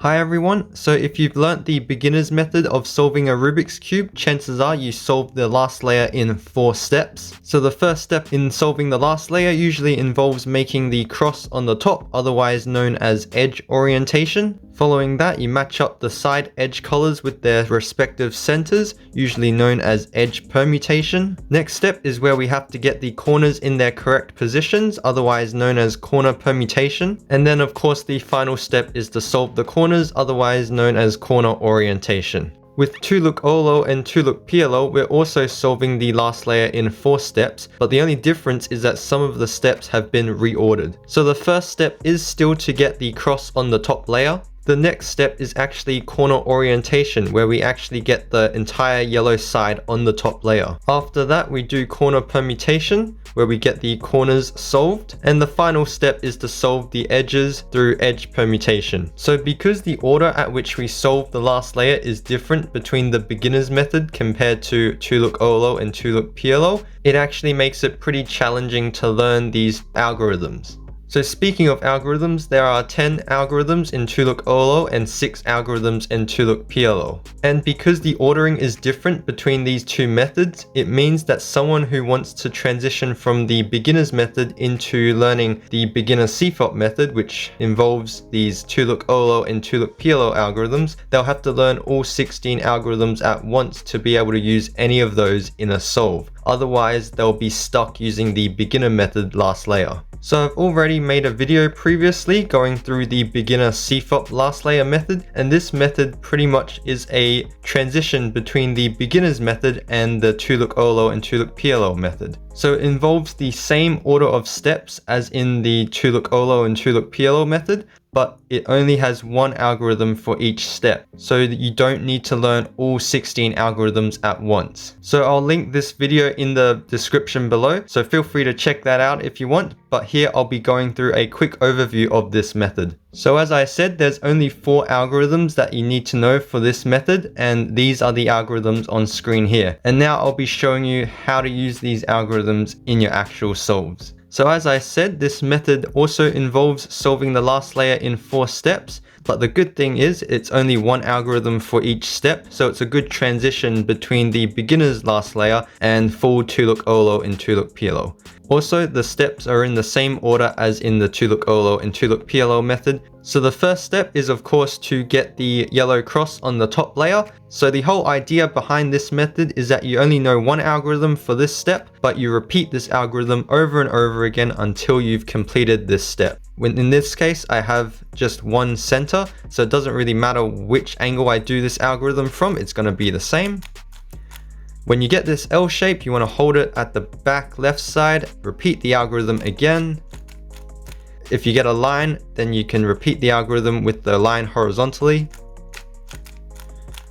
Hi everyone, so if you've learnt the beginner's method of solving a Rubik's Cube, chances are you solved the last layer in 4 steps. So the first step in solving the last layer usually involves making the cross on the top, otherwise known as edge orientation. Following that, you match up the side edge colors with their respective centers, usually known as edge permutation. Next step is where we have to get the corners in their correct positions, otherwise known as corner permutation. And then of course the final step is to solve the corners, otherwise known as corner orientation. With Tuluk-Olo and Tuluk-Piolo, we're also solving the last layer in 4 steps, but the only difference is that some of the steps have been reordered. So the first step is still to get the cross on the top layer. The next step is actually corner orientation, where we actually get the entire yellow side on the top layer. After that, we do corner permutation, where we get the corners solved. And the final step is to solve the edges through edge permutation. So because the order at which we solve the last layer is different between the beginner's method compared to Tuluk-Olo and Tuluk-Piolo, it actually makes it pretty challenging to learn these algorithms. So speaking of algorithms, there are 10 algorithms in Tuluk-Olo and 6 algorithms in Tuluk-Piolo. And because the ordering is different between these two methods, it means that someone who wants to transition from the beginner's method into learning the beginner CFOP method, which involves these Tuluk-Olo and Tuluk-Piolo algorithms, they'll have to learn all 16 algorithms at once to be able to use any of those in a solve. Otherwise, they'll be stuck using the beginner method last layer. So I've already made a video previously going through the beginner CFOP last layer method, and this method pretty much is a transition between the beginner's method and the Tuluk-Olo and Tuluk-Piolo method. So it involves the same order of steps as in the Tuluk-Olo and Tuluk-Piolo method, but it only has one algorithm for each step, so that you don't need to learn all 16 algorithms at once. So I'll link this video in the description below, so feel free to check that out if you want, but here I'll be going through a quick overview of this method. So as I said, there's only 4 algorithms that you need to know for this method, and these are the algorithms on screen here. And now I'll be showing you how to use these algorithms in your actual solves. So as I said, this method also involves solving the last layer in 4 steps, but the good thing is it's only one algorithm for each step, so it's a good transition between the beginner's last layer and full Tuluk-Olo and Tuluk-Piolo. Also, the steps are in the same order as in the Tuluk-Olo and Tuluk-Piolo method. So the first step is of course to get the yellow cross on the top layer. So the whole idea behind this method is that you only know one algorithm for this step, but you repeat this algorithm over and over again until you've completed this step. In this case, I have just one center, so it doesn't really matter which angle I do this algorithm from, it's going to be the same. When you get this L shape, you want to hold it at the back left side, repeat the algorithm again. If you get a line, then you can repeat the algorithm with the line horizontally.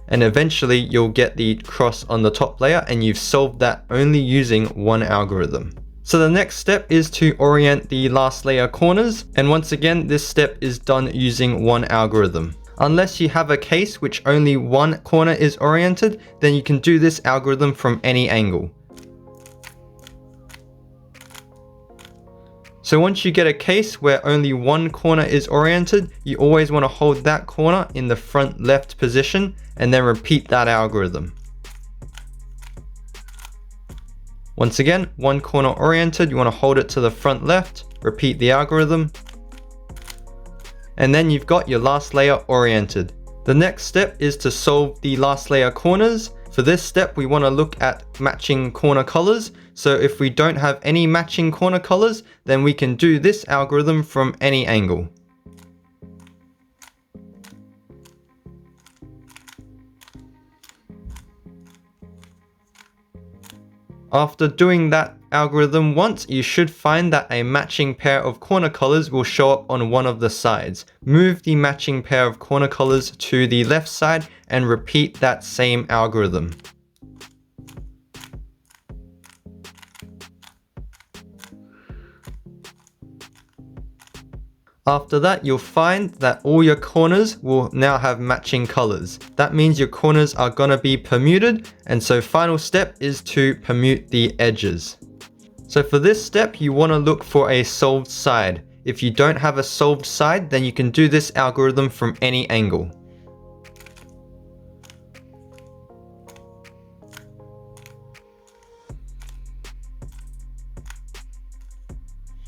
And eventually you'll get the cross on the top layer, and you've solved that only using one algorithm. So the next step is to orient the last layer corners. And once again, this step is done using one algorithm. Unless you have a case which only one corner is oriented, then you can do this algorithm from any angle. So once you get a case where only one corner is oriented, you always want to hold that corner in the front left position and then repeat that algorithm. Once again, one corner oriented, you want to hold it to the front left, repeat the algorithm, and then you've got your last layer oriented. The next step is to solve the last layer corners. For this step, we want to look at matching corner colors. So if we don't have any matching corner colors, then we can do this algorithm from any angle. After doing that algorithm once, you should find that a matching pair of corner colors will show up on one of the sides. Move the matching pair of corner colors to the left side and repeat that same algorithm. After that, you'll find that all your corners will now have matching colors. That means your corners are going to be permuted, and so final step is to permute the edges. So for this step, you want to look for a solved side. If you don't have a solved side, then you can do this algorithm from any angle.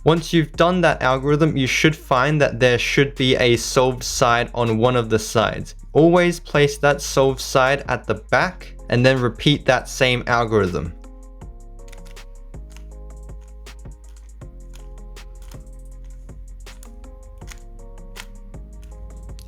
Once you've done that algorithm, you should find that there should be a solved side on one of the sides. Always place that solved side at the back and then repeat that same algorithm.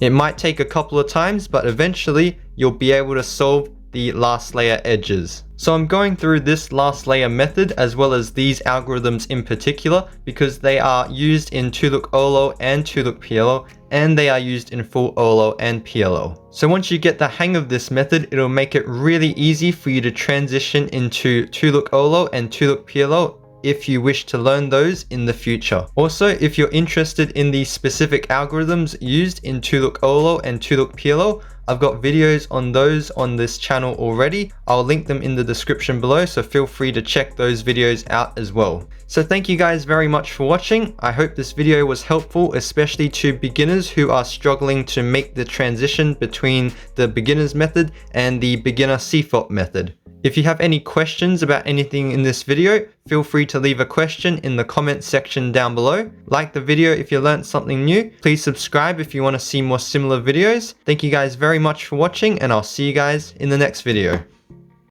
It might take a couple of times, but eventually you'll be able to solve the last layer edges. So I'm going through this last layer method as well as these algorithms in particular because they are used in 2Look-Olo and 2Look-PLO, and they are used in full Olo and PLO. So once you get the hang of this method, it'll make it really easy for you to transition into 2Look-Olo and 2Look-PLO if you wish to learn those in the future. Also, if you're interested in the specific algorithms used in 2Look-Olo and 2Look-PLO, I've got videos on those on this channel already. I'll link them in the description below, so feel free to check those videos out as well. So thank you guys very much for watching. I hope this video was helpful, especially to beginners who are struggling to make the transition between the beginner's method and the beginner CFOP method. If you have any questions about anything in this video, feel free to leave a question in the comment section down below. Like the video if you learned something new. Please subscribe if you want to see more similar videos. Thank you guys very much for watching, and I'll see you guys in the next video.